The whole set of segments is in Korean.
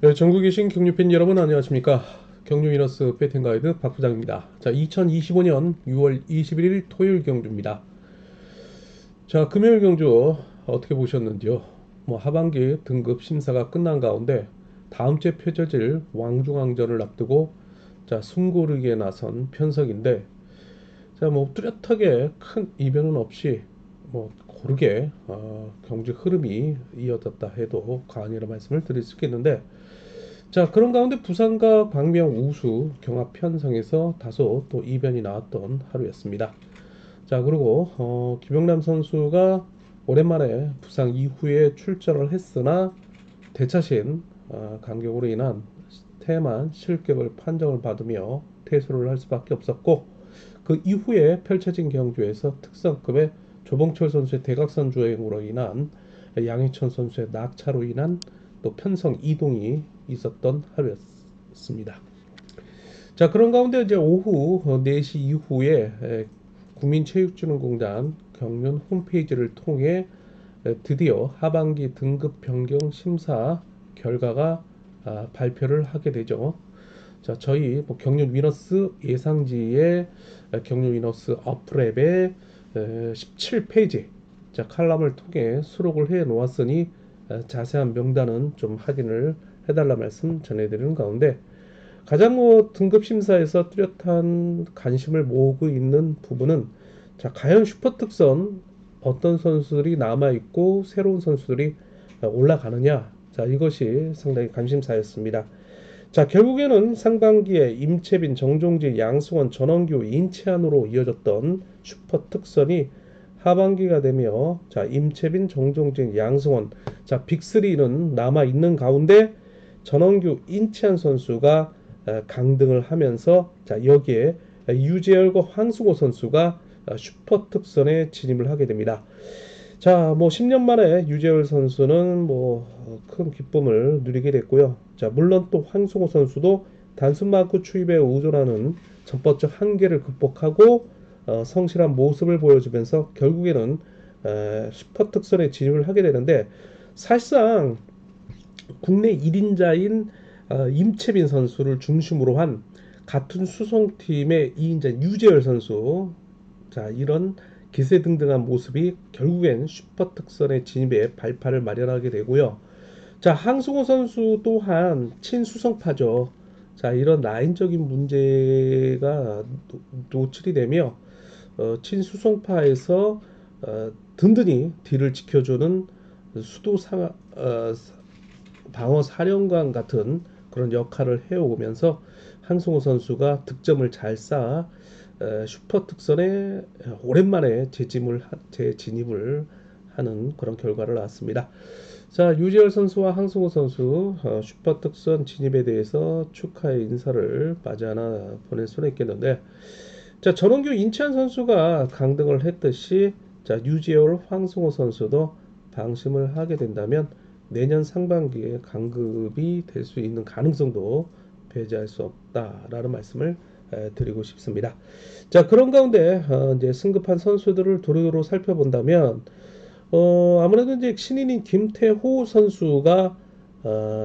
네, 전국에 계신 격류팬 여러분 안녕하십니까? 격류 위너스 배팅 가이드 박 부장입니다. 자, 2025년 6월 21일 토요일 경주입니다. 자, 금요일 경주 어떻게 보셨는지요? 뭐 하반기 등급 심사가 끝난 가운데 다음 주에 펼쳐질 왕중왕전을 앞두고 자, 숨고르기에 나선 편석인데 자, 뭐 뚜렷하게 큰 이변은 없이 뭐 고르게 경주 흐름이 이어졌다 해도 과언이라 말씀을 드릴 수 있겠는데 자, 그런 가운데 부산과 광명 우수 경합 편성에서 다소 또 이변이 나왔던 하루였습니다. 자, 그리고 김영남 선수가 오랜만에 부상 이후에 출전을 했으나 대차신 간격으로 인한 태만 실격을 판정을 받으며 퇴소를 할 수밖에 없었고 그 이후에 펼쳐진 경주에서 특성급의 조봉철 선수의 대각선 주행으로 인한 양희천 선수의 낙차로 인한 또 편성 이동이 있었던 하루였습니다. 자, 그런 가운데 이제 오후 4시 이후에 국민체육진흥공단 경륜 홈페이지를 통해 드디어 하반기 등급 변경 심사 결과가 발표를 하게 되죠. 자, 저희 뭐 경륜 위너스 예상지의 경륜 위너스 어플랩의 17페이지 자, 칼럼을 통해 수록을 해 놓았으니 자세한 명단은 좀 확인을 해달라 말씀 전해드리는 가운데 가장 등급 심사에서 뚜렷한 관심을 모으고 있는 부분은 자, 과연 슈퍼특선 어떤 선수들이 남아있고 새로운 선수들이 올라가느냐 자, 이것이 상당히 관심사였습니다. 자, 결국에는 상반기에 임채빈, 정종지, 양승원, 전원규, 인치안으로 이어졌던 슈퍼 특선이 하반기가 되며 자, 임채빈, 정종진, 양승원 자, 빅3는 남아 있는 가운데 전원규, 인치안 선수가 강등을 하면서 자, 여기에 유재열과 황승호 선수가 슈퍼 특선에 진입을 하게 됩니다. 자, 뭐 10년 만에 유재열 선수는 뭐 큰 기쁨을 누리게 됐고요. 자, 물론 또 황승호 선수도 단순 마크 추입에 의존하는 전법적 한계를 극복하고 성실한 모습을 보여주면서 결국에는 슈퍼 특선에 진입을 하게 되는데 사실상 국내 1인자인 임채빈 선수를 중심으로 한 같은 수송팀의 2인자 유재열 선수 자, 이런 기세등등한 모습이 결국엔 슈퍼 특선의 진입에 발판을 마련하게 되고요. 자, 항승호 선수 또한 친수성파죠. 자, 이런 라인적인 문제가 노출이 되며 친수성파에서 든든히 뒤를 지켜주는 수도 방어 사령관 같은 그런 역할을 해오면서 항승호 선수가 득점을 잘 쌓아 슈퍼 특선에 오랜만에 재진입을 하는 그런 결과를 낳았습니다. 자, 유재열 선수와 항승호 선수 슈퍼 특선 진입에 대해서 축하의 인사를 마지 않아 보낼 수는 있겠는데 자, 전원규 인천 선수가 강등을 했듯이 자, 유재열 황승호 선수도 방심을 하게 된다면 내년 상반기에 강급이 될 수 있는 가능성도 배제할 수 없다라는 말씀을 드리고 싶습니다. 자, 그런 가운데 이제 승급한 선수들을 도로도로 살펴본다면 아무래도 이제 신인인 김태호 선수가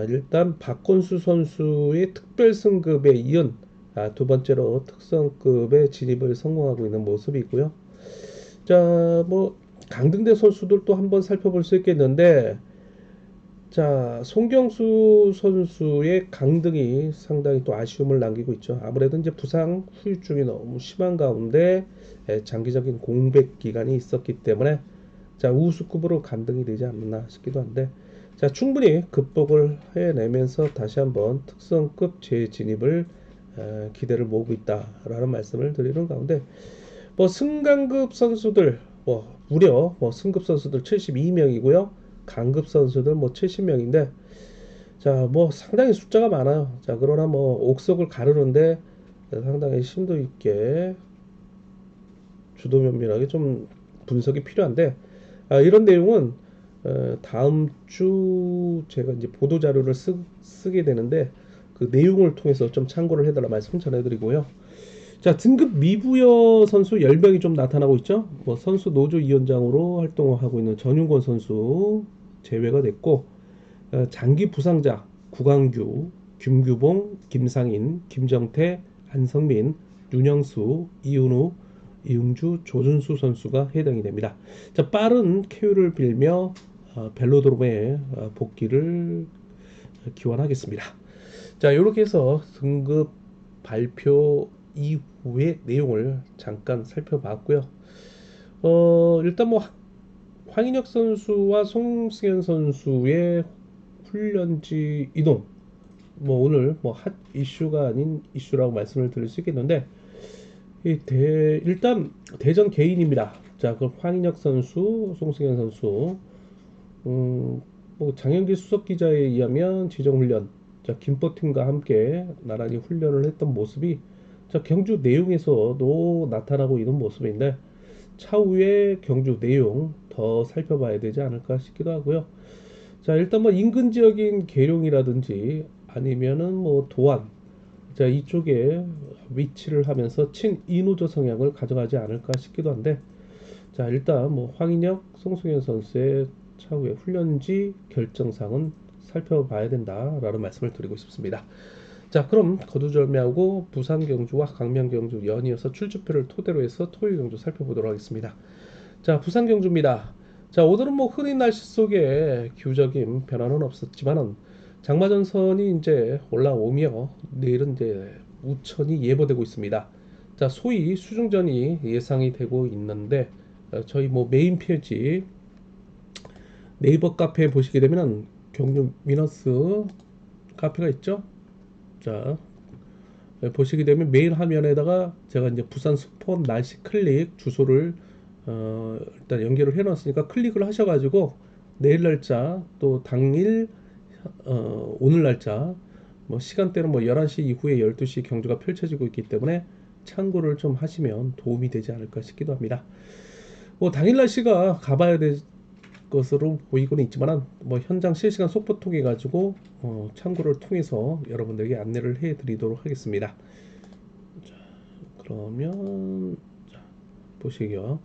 일단 박건수 선수의 특별 승급에 이은 두 번째로 특성급에 진입을 성공하고 있는 모습이 있고요. 자, 뭐 강등대 선수들도 한번 살펴볼 수 있겠는데 자, 송경수 선수의 강등이 상당히 또 아쉬움을 남기고 있죠. 아무래도 이제 부상 후유증이 너무 심한 가운데 장기적인 공백 기간이 있었기 때문에 자, 우수급으로 간등이 되지 않나 싶기도 한데 자, 충분히 극복을 해내면서 다시 한번 특성급 재진입을 기대를 모으고 있다라는 말씀을 드리는 가운데 뭐 승강급 선수들 무려 승급 선수들 72명이고요. 강급 선수들 뭐 70명인데 자, 뭐 상당히 숫자가 많아요. 자, 그러나 뭐 옥석을 가르는데 상당히 심도 있게 주도 면밀하게 좀 분석이 필요한데 이런 내용은 다음 주 제가 이제 보도 자료를 쓰게 되는데 그 내용을 통해서 좀 참고를 해달라 말씀 전해드리고요. 자, 등급 미부여 선수 10명이 좀 나타나고 있죠. 뭐 선수 노조 위원장으로 활동을 하고 있는 전윤권 선수 제외가 됐고 장기 부상자 구강규, 김규봉, 김상인, 김정태, 한성민, 윤영수, 이은우, 이응주, 조준수 선수가 해당이 됩니다. 자, 빠른 쾌유를 빌며 벨로드롬에 복귀를 기원하겠습니다. 자, 이렇게 해서 등급 발표 이후의 내용을 잠깐 살펴봤고요. 일단 뭐 황인혁 선수와 송승현 선수의 훈련지 이동, 뭐 오늘 뭐 핫 이슈가 아닌 이슈라고 말씀을 드릴 수 있겠는데, 일단 대전 개인입니다. 자, 그럼 황인혁 선수, 송승현 선수, 뭐 장영기 수석 기자에 의하면 지정 훈련, 자, 김포팀과 함께 나란히 훈련을 했던 모습이 자, 경주 내용에서도 나타나고 있는 모습인데, 차후에 경주 내용 더 살펴봐야 되지 않을까 싶기도 하고요. 자, 일단 뭐 인근 지역인 계룡이라든지 아니면은 뭐 도안, 자, 이쪽에 위치를 하면서 친인우조 성향을 가져가지 않을까 싶기도 한데, 자, 일단 뭐 황인혁, 송승현 선수의 차후의 훈련지 결정상은 살펴봐야 된다라는 말씀을 드리고 싶습니다. 자, 그럼 거두절미하고 부산 경주와 강명 경주 연이어서 출주표를 토대로 해서 토요 경주 살펴보도록 하겠습니다. 자, 부산 경주입니다. 자, 오늘은 뭐 흐린 날씨 속에 기후적인 변화는 없었지만은 장마전선이 이제 올라오며 내일은 이제 우천이 예보되고 있습니다. 자, 소위 수중전이 예상이 되고 있는데 저희 뭐 메인 페이지 네이버 카페에 보시게 되면은 경주 미너스 카페가 있죠. 자, 보시게 되면 메인 화면에다가 제가 이제 부산 스폰 날씨 클릭 주소를 일단 연결을 해놨으니까 클릭을 하셔가지고 내일 날짜 또 당일 오늘 날짜 뭐 시간대는 뭐 11시 이후에 12시 경주가 펼쳐지고 있기 때문에 참고를 좀 하시면 도움이 되지 않을까 싶기도 합니다. 뭐 당일 날씨가 가봐야 될 것으로 보이고는 있지만 뭐 현장 실시간 속보 통해 가지고 참고를 통해서 여러분들에게 안내를 해 드리도록 하겠습니다. 자, 그러면 자, 보시게요.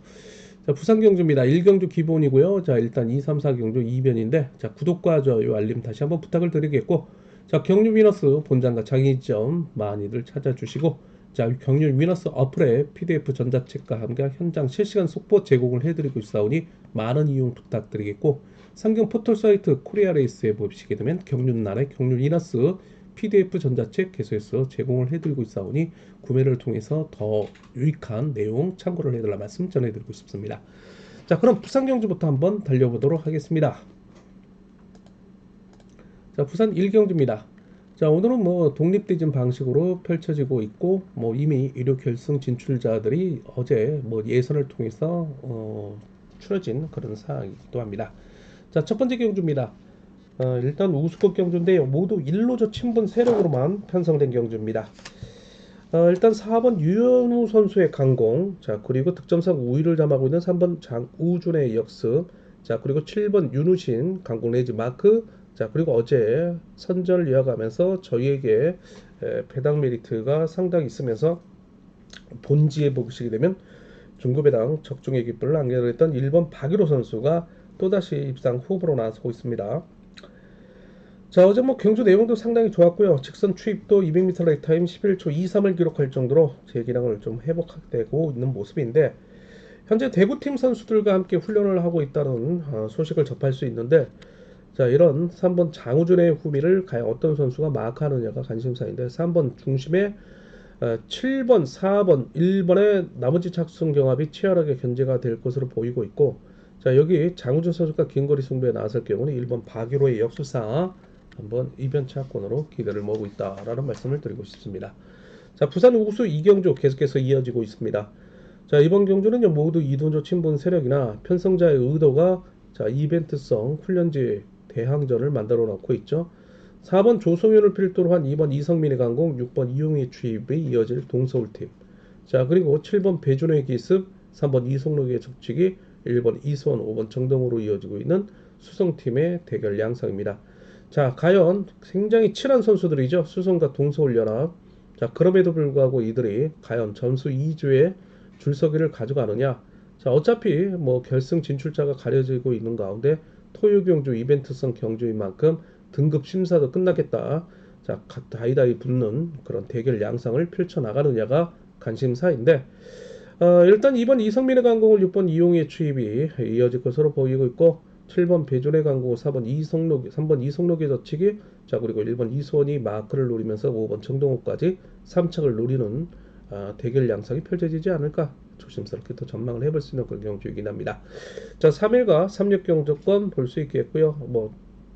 자, 부산 경주입니다. 1경주 기본이고요. 자, 일단 2, 3, 4 경주 2변인데 자, 구독과 좋아요 알림 다시 한번 부탁을 드리겠고, 자, 경주 위너스 본장과 장의점 많이들 찾아주시고, 자, 경륜 위너스 어플에 PDF 전자책과 함께 현장 실시간 속보 제공을 해드리고 있사오니 많은 이용 부탁드리겠고, 상경 포털 사이트 코리아레이스에 보시게 되면 경륜날의 경륜 위너스 PDF 전자책 계속해서 제공을 해드리고 있사오니 구매를 통해서 더 유익한 내용 참고를 해달라 말씀 전해드리고 싶습니다. 자, 그럼 부산 경주부터 한번 달려보도록 하겠습니다. 자, 부산 1경주입니다. 자, 오늘은 뭐 독립대진 방식으로 펼쳐지고 있고, 뭐 이미 1호 결승 진출자들이 어제 뭐 예선을 통해서 추려진 그런 상황이기도 합니다. 자, 첫 번째 경주입니다. 일단 우수급 경주인데요. 모두 1로조 친분 세력으로만 편성된 경주입니다. 일단 4번 유현우 선수의 강공, 자, 그리고 득점상 우위를 점하고 있는 3번 장우준의 역습, 자, 그리고 7번 윤우신 강공 레이즈 마크, 자, 그리고 어제 선전을 이어가면서 저희에게 배당 메리트가 상당히 있으면서 본지에 보시게 되면 중고배당 적중의 기쁨을 안겨냈던 1번 박일호 선수가 또다시 입상 후보로 나서고 있습니다. 자, 어제 뭐 경주 내용도 상당히 좋았고요. 직선 추입도 200m 레이 타임 11초 23을 기록할 정도로 제 기량을 좀 회복되고 있는 모습인데, 현재 대구팀 선수들과 함께 훈련을 하고 있다는 소식을 접할 수 있는데, 자, 이런 3번 장우준의 후미를 과연 어떤 선수가 마크하느냐가 관심사인데, 3번 중심에 7번, 4번, 1번의 나머지 착승 경합이 치열하게 견제가 될 것으로 보이고 있고, 자, 여기 장우준 선수가 긴거리 승부에 나설 경우는 1번 박일호의 역수사 한번 이변차권으로 기대를 모으고 있다라는 말씀을 드리고 싶습니다. 자, 부산 우수 2경주 계속해서 이어지고 있습니다. 자, 이번 경주는요, 모두 이도조 친분 세력이나 편성자의 의도가 자, 이벤트성 훈련지 대항전을 만들어 놓고 있죠. 4번 조성현을 필두로 한 2번 이성민의 강공, 6번 이용의 추입이 이어질 동서울팀, 자, 그리고 7번 배준호의 기습, 3번 이송록의 적치기, 1번 이수원, 5번 정동으로 이어지고 있는 수성팀의 대결 양상입니다. 자, 과연 굉장히 친한 선수들이죠. 수성과 동서울연합. 자, 그럼에도 불구하고 이들이 과연 점수 2주에 줄서기를 가져가느냐. 자, 어차피 뭐 결승 진출자가 가려지고 있는 가운데 토요경주 이벤트성 경주인 만큼 등급 심사도 끝났겠다. 자, 다이다이 붙는 그런 대결 양상을 펼쳐나가느냐가 관심사인데, 일단 2번 이성민의 강공을 6번 이용의 추입이 이어질 것으로 보이고 있고, 7번 배준의 강공, 4번 이성록, 3번 이성록의 젖히기, 자, 그리고 1번 이수원이 마크를 노리면서 5번 정동호까지 3착을 노리는 대결 양상이 펼쳐지지 않을까 조심스럽게 또 전망을 해볼 수 있는 그런 경주이긴 합니다. 자, 3일과 3력 경주권 볼 수 있겠고요. 뭐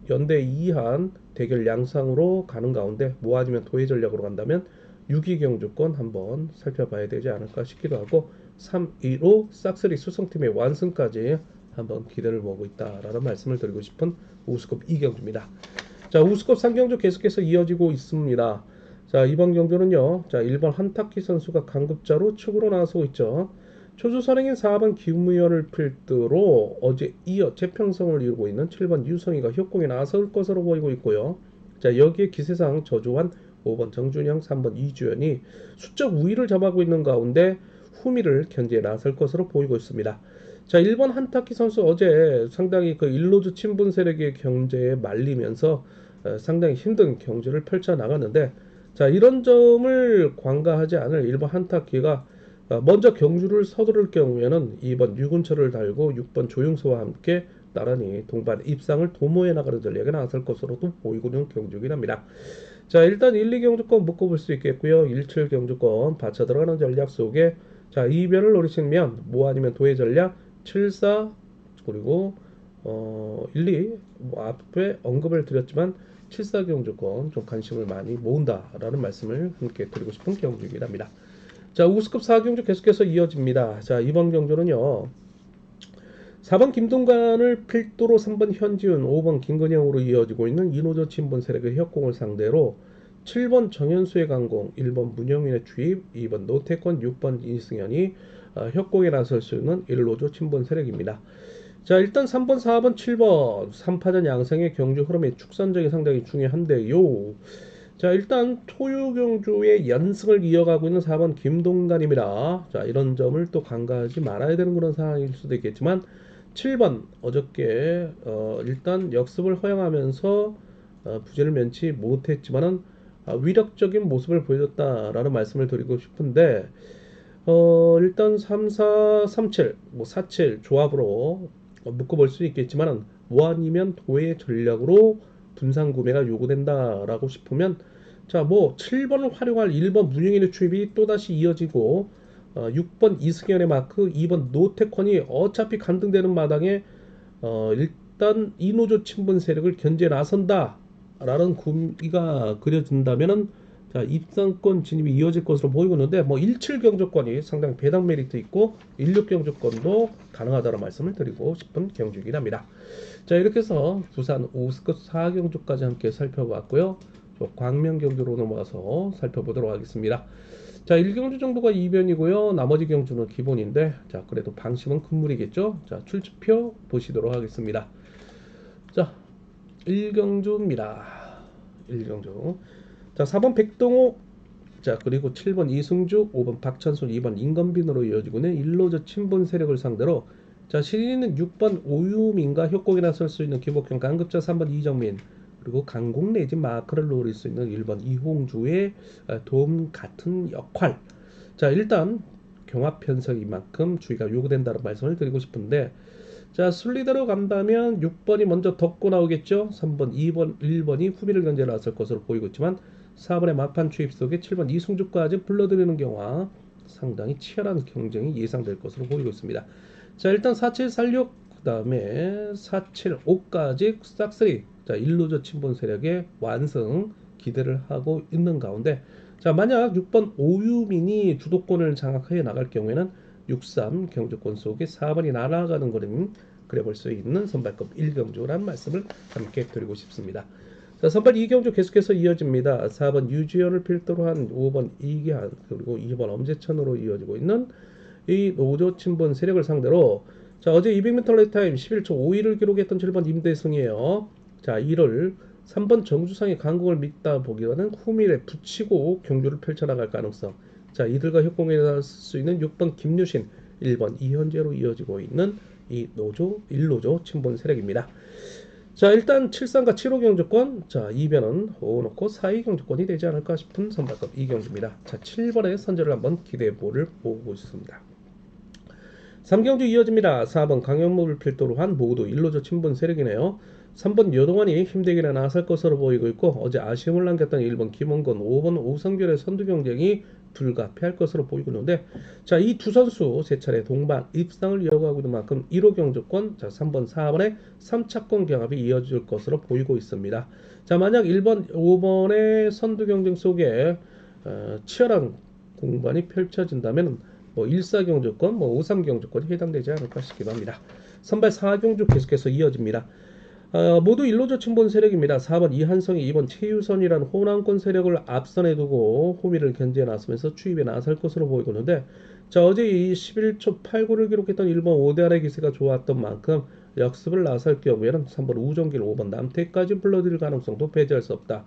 연대 2한 대결 양상으로 가는 가운데 뭐 아니면 도의 전략으로 간다면 6위 경주권 한번 살펴봐야 되지 않을까 싶기도 하고, 3, 2, 5 싹쓸이 수성팀의 완승까지 한번 기대를 모으고 있다라는 말씀을 드리고 싶은 우수급 2경주입니다. 자, 우수급 3경주 계속해서 이어지고 있습니다. 자, 이번 경주는요, 자, 1번 한탁희 선수가 강급자로 축으로 나서고 있죠. 초주 선행인 4번 김우열을 필두로 어제 이어 재평성을 이루고 있는 7번 유성이가 협공에 나설 것으로 보이고 있고요. 자, 여기에 기세상 저조한 5번 정준영, 3번 이주연이 수적 우위를 잡아가고 있는 가운데 후미를 견제에 나설 것으로 보이고 있습니다. 자, 1번 한탁희 선수 어제 상당히 그 일로즈 친분 세력의 경제에 말리면서 상당히 힘든 경주를 펼쳐 나갔는데, 자, 이런 점을 관가하지 않을 1번 한탁희가 먼저 경주를 서두를 경우에는 2번 유근철을 달고 6번 조용수와 함께 나란히 동반 입상을 도모해 나가는 전략에 나설 것으로도 보이고 있는 경주이긴 합니다. 자, 일단 1, 2경주권 묶어볼 수 있겠고요. 1, 7경주권 받쳐 들어가는 전략 속에 자, 이변을 노리시면 뭐 아니면 도의 전략 7, 4 그리고 1, 2 뭐 앞에 언급을 드렸지만 7, 4경주권 좀 관심을 많이 모은다라는 말씀을 함께 드리고 싶은 경주이긴 합니다. 자, 우수급 4경주 계속해서 이어집니다. 자, 이번 경주는요, 4번 김동관을 필두로 3번 현지훈, 5번 김건영으로 이어지고 있는 이노조 친분 세력의 협공을 상대로 7번 정현수의 강공, 1번 문영민의 주입, 2번 노태권, 6번 이승현이 협공에 나설 수 있는 1노조 친분 세력입니다. 자, 일단 3번, 4번, 7번 3파전 양상의 경주 흐름의 축선적이 상당히 중요한데요. 자, 일단 토요경주의 연승을 이어가고 있는 4번 김동관입니다. 자, 이런 점을 또 간과하지 말아야 되는 그런 상황일 수도 있겠지만, 7번 어저께 일단 역습을 허용하면서 부진을 면치 못했지만은 위력적인 모습을 보여줬다라는 말씀을 드리고 싶은데, 일단 3, 4, 3, 7, 뭐 4, 7 조합으로 묶어볼 수 있겠지만은 뭐 아니면 도의 전략으로 분산 구매가 요구된다라고 싶으면, 자, 뭐 7번을 활용할 1번 문영인의 투입이 또다시 이어지고 6번 이승현의 마크, 2번 노태권이 어차피 간등되는 마당에 일단 이노조 친분 세력을 견제에 나선다라는 구미가 그려진다면은, 자, 입상권 진입이 이어질 것으로 보이고 있는데, 뭐 17 경주권이 상당히 배당 메리트 있고 16 경주권도 가능하다는 말씀을 드리고 싶은 경주이긴 합니다. 자, 이렇게 해서 부산 우스급 4경주까지 함께 살펴봤고요. 광명 경주로 넘어가서 살펴보도록 하겠습니다. 자, 1경주 정도가 이변이고요. 나머지 경주는 기본인데, 자, 그래도 방심은 금물이겠죠. 자, 출지표 보시도록 하겠습니다. 자, 1경주입니다. 1경주. 자, 4번 백동호, 자, 그리고 7번 이승주, 5번 박찬순, 2번 임건빈으로 이어지고는 일로저 친분 세력을 상대로, 자, 신인은 6번 오유민과 협곡에 나설 수 있는 기복형 강급자 3번 이정민, 그리고 강공 내지 마크를 노릴 수 있는 1번 이홍주의 도움 같은 역할. 자, 일단 경합 편성인 만큼 주의가 요구된다는 말씀을 드리고 싶은데, 자, 순리대로 간다면 6번이 먼저 덮고 나오겠죠. 3번, 2번, 1번이 후미를 견제해 나설 것으로 보이고 있지만, 4번의 막판 추입 속에 7번 이승주까지 불러들이는 경우와 상당히 치열한 경쟁이 예상될 것으로 보이고 있습니다. 자, 일단 4746, 그 다음에 475까지 싹쓸이, 자, 일루저 친분 세력의 완성 기대를 하고 있는 가운데, 자, 만약 6번 오유민이 주도권을 장악해 나갈 경우에는 63 경주권 속에 4번이 날아가는 그림 그려볼 수 있는 선발급 1경주라는 말씀을 함께 드리고 싶습니다. 자, 선발 2경주 계속해서 이어집니다. 4번 유지현을 필두로 한 5번 이기한, 그리고 2번 엄재천으로 이어지고 있는 이 노조 친분 세력을 상대로, 자, 어제 200m 레이타임 11초 51을 기록했던 7번 임대승이에요. 자, 이를 3번 정주상의 강공을 믿다 보기와는 후밀에 붙이고 경주를 펼쳐나갈 가능성. 자, 이들과 협공에 나설 수 있는 6번 김유신, 1번 이현재로 이어지고 있는 이 노조 1노조 친분 세력입니다. 자, 일단 73과 75 경주권, 자, 2변은 5 놓고 4위 경주권이 되지 않을까 싶은 선발급 이 경주입니다. 자, 7번의 선제를 한번 기대해보를 보고 있습니다. 3경주 이어집니다. 4번 강영목을 필두로 한 모두 1로조 친분 세력이네요. 3번 여동환이 힘대결에 나설 것으로 보이고 있고 어제 아쉬움을 남겼던 1번 김원건, 5번 오성결의 선두 경쟁이 불가피할 것으로 보이고 있는데 자, 이 두 선수 세 차례 동반 입상을 이어가고 있는 만큼 1호 경주권, 자 3번, 4번의 3차권 경합이 이어질 것으로 보이고 있습니다. 자, 만약 1번, 5번의 선두 경쟁 속에 치열한 공방이 펼쳐진다면 뭐 14경주권, 뭐 53경주권이 해당되지 않을까 싶기도 합니다. 선발 4경주 계속해서 이어집니다. 모두 1로조 친본 세력입니다. 4번 이한성이 2번 최유선이라는 호남권 세력을 앞선에 두고 호미를 견제해 나서면서 추입에 나설 것으로 보이고 있는데 자, 어제 이 11초 89를 기록했던 1번 오대안의 기세가 좋았던 만큼 역습을 나설 경우에는 3번 우정길, 5번 남태까지 불러들일 가능성도 배제할 수 없다.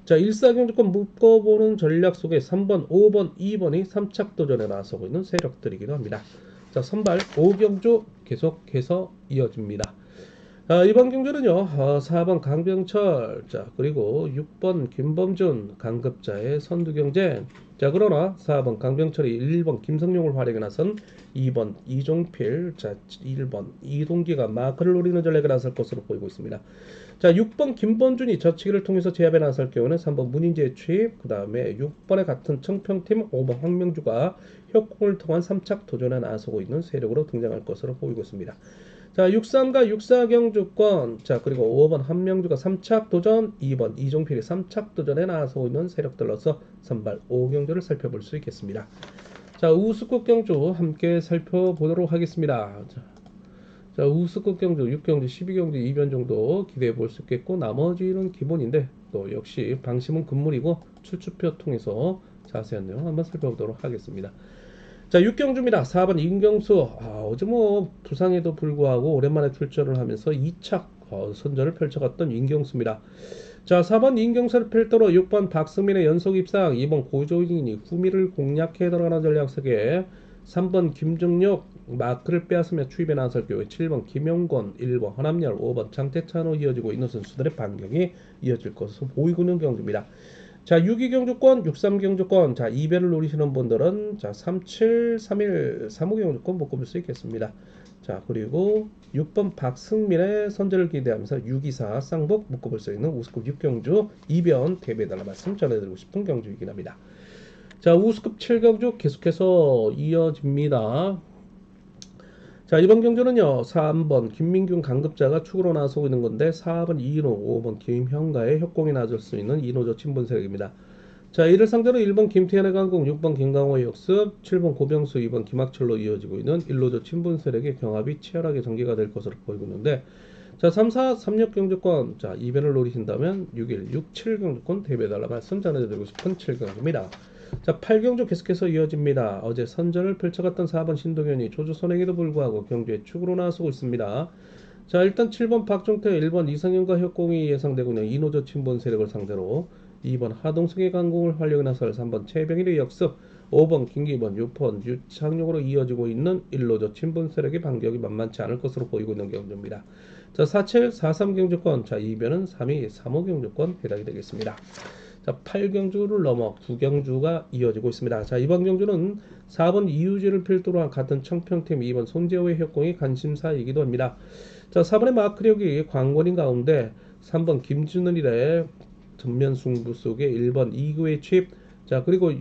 자, 1사경주권 묶어보는 전략 속에 3번, 5번, 2번이 3착 도전에 나서고 있는 세력들이기도 합니다. 자, 선발 5경주 계속해서 이어집니다. 이번 경주는요, 4번 강병철, 자, 그리고 6번 김범준, 강급자의 선두 경쟁. 자, 그러나 4번 강병철이 1번 김성룡을 활약해 나선 2번 이종필, 자, 1번 이동기가 마크를 노리는 전략에 나설 것으로 보이고 있습니다. 자, 6번 김범준이 저치기를 통해서 제압에 나설 경우는 3번 문인재 취입, 그 다음에 6번의 같은 청평팀 5번 황명주가 협공을 통한 3착 도전에 나서고 있는 세력으로 등장할 것으로 보이고 있습니다. 자, 63과 64경주권, 자, 그리고 5번 한명주가 3착 도전, 2번 이종필이 3착 도전에 나서고 있는 세력들로서 선발 5경주를 살펴볼 수 있겠습니다. 자, 우수국 경주 함께 살펴보도록 하겠습니다. 자, 우수국 경주, 6경주, 12경주, 2변 정도 기대해 볼 수 있겠고 나머지는 기본인데 또 역시 방심은 금물이고 출처표 통해서 자세한 내용 한번 살펴보도록 하겠습니다. 자, 6경주입니다. 4번 임경수, 어제 뭐 부상에도 불구하고 오랜만에 출전을 하면서 2착 선전을 펼쳐갔던 임경수입니다. 자, 4번 임경수를 필두로 6번 박승민의 연속 입상, 2번 고조인이 후미를 공략해 들어가는 전략 세계, 3번 김정력 마크를 빼앗으며 추입에 나설 경우에 7번 김용권, 1번 허남열, 5번 장태찬으로 이어지고 있는 선수들의 반격이 이어질 것으로 보이고 있는 경주입니다. 자, 6위경주권, 63경주권, 자, 2배를 노리시는 분들은 자, 37, 31, 35경주권 묶어볼 수 있겠습니다. 자, 그리고 6번 박승민의 선제를 기대하면서 624 쌍복 묶어볼 수 있는 우스급 6경주 2변 대비해달라 말씀 전해드리고 싶은 경주이긴 합니다. 자, 우스급 7경주 계속해서 이어집니다. 자, 이번 경주는요, 3번 김민균 강급자가 축으로 나서고 있는 건데 4번 이인호, 5번 김형가의 협공에 나설 수 있는 이노조 친분 세력입니다. 자, 이를 상대로 1번 김태현의 강공, 6번 김강호의 역습, 7번 고병수, 2번 김학철로 이어지고 있는 1노조 친분 세력의 경합이 치열하게 전개가 될 것으로 보이고 있는데 자, 3, 4, 36 경주권, 자, 2변을 노리신다면 6일, 6, 7 경주권 대비해달라 말씀 전해드리고 싶은 7경주입니다. 자, 8경주 계속해서 이어집니다. 어제 선전을 펼쳐갔던 4번 신동현이 조주선에게도 불구하고 경주에 축으로 나서고 있습니다. 자, 일단 7번 박종태, 1번 이상현과 협공이 예상되고 있는 이노조 친분 세력을 상대로 2번 하동석의 강공을 활용해 나설 3번 최병일의 역습, 5번 김기범, 6번 유창용으로 이어지고 있는 1노조 친분 세력의 반격이 만만치 않을 것으로 보이고 있는 경주입니다. 자, 47, 43 경주권, 자, 2변은 3위, 3호 경주권 해당이 되겠습니다. 자, 8경주를 넘어 9경주가 이어지고 있습니다. 자, 이번 경주는 4번 이유지를 필두로 한 같은 청평팀 2번 손재호의 협공이 관심사이기도 합니다. 자, 4번의 마크력이 관건인 가운데 3번 김준일의 전면 승부 속에 1번 이구의 취입, 자, 그리고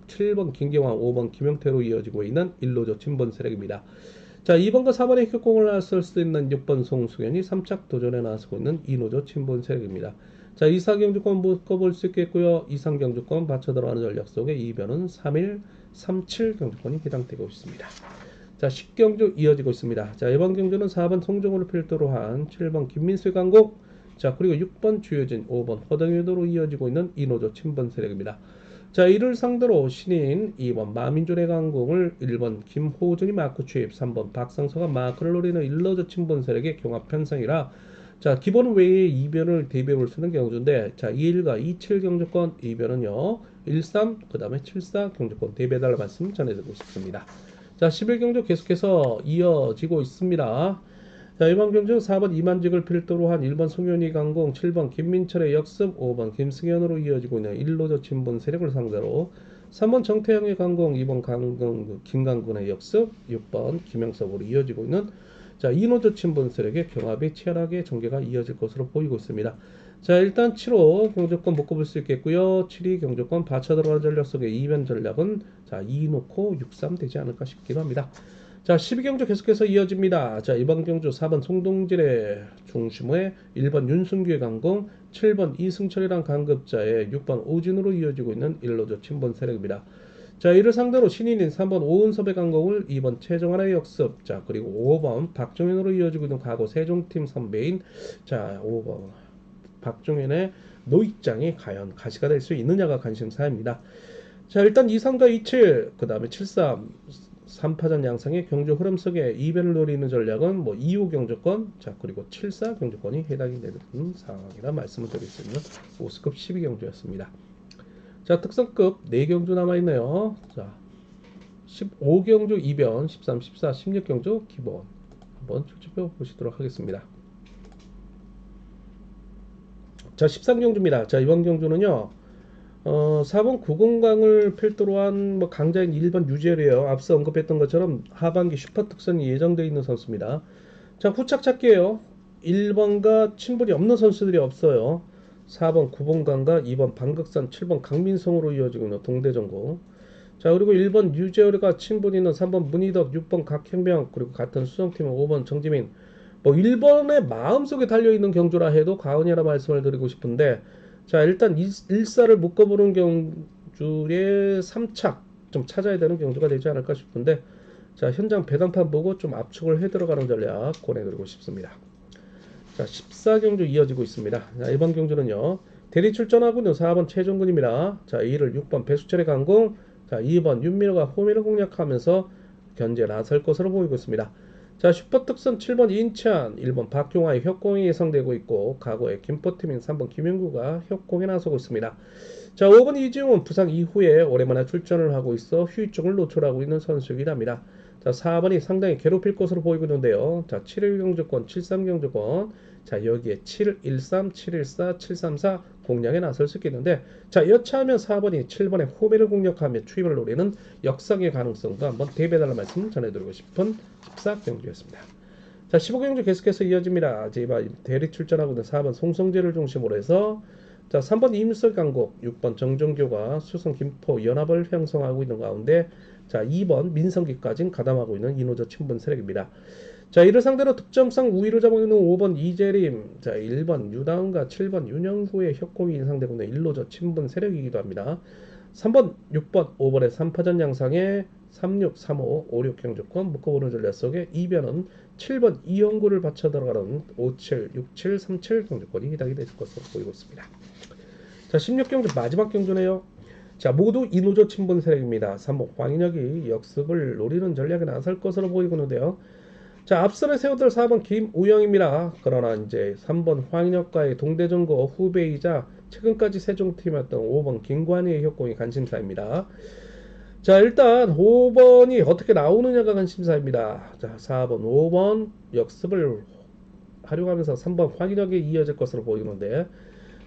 7번 김경환, 5번 김영태로 이어지고 있는 1노조 친분 세력입니다. 자, 2번과 4번의 협공을 나설 수 있는 6번 송수현이 3착 도전에 나서고 있는 2노조 친분 세력입니다. 자, 2사경주권 묶어볼 수 있겠고요. 2상경주권 받쳐 들어가는 전략 속에 2변은 3일, 37 경주권이 해당되고 있습니다. 자, 10경주 이어지고 있습니다. 자, 이번 경주는 4번 송정호를 필두로 한 7번 김민수의 강국, 자, 그리고 6번 주효진, 5번 허정유도로 이어지고 있는 이노조 친분 세력입니다. 자, 이를 상대로 신인 2번 마민준의 강공을 1번 김호준이 마크 취입, 3번 박상서가 마크를 노리는 1노조 친분 세력의 경합 편성이라 자, 기본 외에 2변을 대비해볼 수 있는 경주인데 자, 2일과 27 경주권 2변은요 13, 그 다음에 74 경주권 대비해달라 말씀 전해드리고 싶습니다. 자, 11경주 계속해서 이어지고 있습니다. 자, 이번 경주 4번 이만직을 필두로 한 1번 송현희 강공, 7번 김민철의 역습, 5번 김승현으로 이어지고 있는 1노조 친분 세력을 상대로 3번 정태영의 강공, 2번 김강군의 역습, 6번 김영석으로 이어지고 있는 자, 2노조 친분 세력의 경합이 치열하게 전개가 이어질 것으로 보이고 있습니다. 자, 일단 7호 경주권 묶어볼 수 있겠고요. 7위 경주권 받쳐 들어가는 전략 속의 이변 전략은 자, 2 놓고 6, 3 되지 않을까 싶기도 합니다. 자, 12경주 계속해서 이어집니다. 자, 이번 경주 4번 송동질의 중심의 1번 윤순규의 강공, 7번 이승철이란 강급자의 6번 오진으로 이어지고 있는 1노조 친분 세력입니다. 자, 이를 상대로 신인인 3번 오은섭의 강공을 2번 최정환의 역습, 자, 그리고 5번 박종현으로 이어지고 있는 과거 세종팀 선배인 자, 5번 박종현의 노익장이 과연 가시가 될 수 있느냐가 관심사입니다. 자, 일단 23과 27, 그 다음에 73, 3파전 양상의 경주 흐름 속에 이변을 노리는 전략은 뭐 2호 경주권, 자, 그리고 74 경주권이 해당이 되는 상황이라 말씀을 드릴 수 있는 5스급 12경주였습니다. 자, 특성급 4경주 남아있네요. 자, 15경주 이변, 13, 14, 16경주 기본 한번 출제표 보시도록 하겠습니다. 자, 13경주입니다. 자, 이번 경주는요, 4번 구공강을 필두로 한 뭐 강자인 1번 유재열이에요. 앞서 언급했던 것처럼 하반기 슈퍼 특선이 예정되어 있는 선수입니다. 자, 후착 찾기예요. 1번과 친분이 없는 선수들이 없어요. 4번 구봉강과 2번 방극산, 7번 강민성으로 이어지고 있는 동대전고. 자, 그리고 1번 유재열과 친분이 있는 3번 문희덕, 6번 각현명, 그리고 같은 수성팀은 5번 정지민. 뭐 1번의 마음속에 달려있는 경주라 해도 과언이라 말씀을 드리고 싶은데, 자, 일단 1사를 묶어보는 경주의 3착 좀 찾아야 되는 경주가 되지 않을까 싶은데, 자, 현장 배당판 보고 좀 압축을 해 들어가는 전략 권해드리고 싶습니다. 자, 14경주 이어지고 있습니다. 자, 이번 경주는요, 대리 출전하고 있는 4번 최종근입니다. 자, 2를 6번 배수철의 강공, 자, 2번 윤민호가 호미를 공략하면서 견제 나설 것으로 보이고 있습니다. 자, 슈퍼특선 7번 인천, 1번 박용화의 협공이 예상되고 있고, 과거의 김포팀인 3번 김영구가 협공에 나서고 있습니다. 자, 5번 이지용은 부상 이후에 오랜만에 출전을 하고 있어 휴유증을 노출하고 있는 선수이긴 합니다. 자, 4번이 상당히 괴롭힐 것으로 보이고 있는데요. 자, 7일 경주권, 73경주권. 자, 여기에 713, 714, 734 공략에 나설 수 있겠는데, 자, 여차하면 4번이 7번의 호배를 공략하며 추임을 노리는 역상의 가능성도 한번 대비해달라는 말씀 전해드리고 싶은 14경주였습니다. 자, 15경주 계속해서 이어집니다. 이번 대리 출전하고 있는 4번 송성재를 중심으로 해서 자, 3번 임슬 강국, 6번 정정교가 수성 김포 연합을 형성하고 있는 가운데 자, 2번 민성기까지 가담하고 있는 이노조 친분 세력입니다. 자, 이를 상대로 득점상 우위를 잡고 있는 5번 이재림, 자, 1번 유다은과 7번 윤영구의 협공이 예상되고 있는 1노조 친분 세력이기도 합니다. 3번, 6번, 5번의 3파전 양상에 36, 35, 56 경주권 묶어보는 전략 속에 이변은 7번 이영구를 받쳐 들어가는 57, 67, 37 경주권이 해당이 될 것으로 보이고 있습니다. 자, 16경주 마지막 경주네요. 자, 모두 이노조 친분 세력입니다. 3번 황인혁이 역습을 노리는 전략에 나설 것으로 보이고 있는데요. 자, 앞선에 세워둘 4번 김우영입니다. 그러나 이제 3번 황인혁과의 동대전고 후배이자 최근까지 세종팀이었던 5번 김관희의 협공이 관심사입니다. 자, 일단 5번이 어떻게 나오느냐가 관심사입니다. 자, 4번, 5번 역습을 활용하면서 3번 황인혁에 이어질 것으로 보이는데,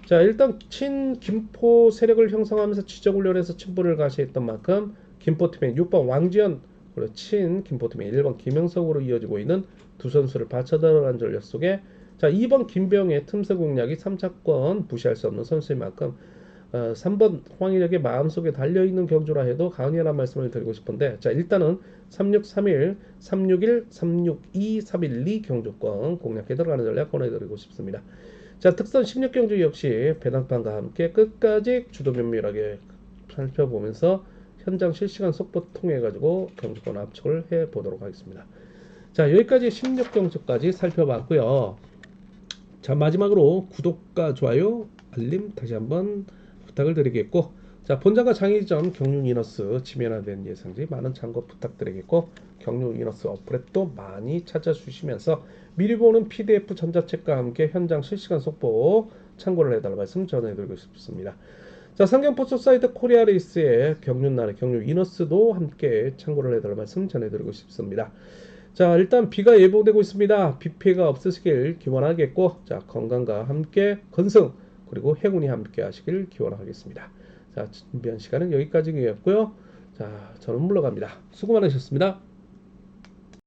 자, 일단 친김포 세력을 형성하면서 지적훈련에서 친분을 가시했던 만큼 김포팀의 6번 왕지현, 그리고 친김포팀의 1번 김영석으로 이어지고 있는 두 선수를 받쳐 들어간 전략 속에 자, 2번 김병의 틈새 공략이 3차권 무시할 수 없는 선수인 만큼 3번 황인혁의 마음속에 달려있는 경주라 해도 가은이라는 말씀을 드리고 싶은데, 자, 일단은 3631, 361, 362, 312 경주권 공략해 들어가는 전략 권해드리고 싶습니다. 자, 특선 16경주 역시 배당판과 함께 끝까지 주도 면밀하게 살펴보면서 현장 실시간 속보 통해 가지고 경주권 압축을 해 보도록 하겠습니다. 자, 여기까지 16경주까지 살펴봤고요. 자, 마지막으로 구독과 좋아요, 알림 다시 한번 부탁을 드리겠고, 자, 본장과 장의점 경륜 이너스 지면화된 예상지 많은 참고 부탁드리겠고, 경륜 이너스 어플앱도 많이 찾아주시면서 미리 보는 PDF 전자책과 함께 현장 실시간 속보 참고를 해달라 말씀 전해드리고 싶습니다. 자, 상경포스 사이트 코리아레이스의 경륜날의 경륜 이너스도 함께 참고를 해달라 말씀 전해드리고 싶습니다. 자, 일단 비가 예보되고 있습니다. 비 피해가 없으시길 기원하겠고, 자, 건강과 함께 건승, 그리고 행운이 함께 하시길 기원하겠습니다. 자, 준비한 시간은 여기까지였고요. 자, 저는 물러갑니다. 수고 많으셨습니다.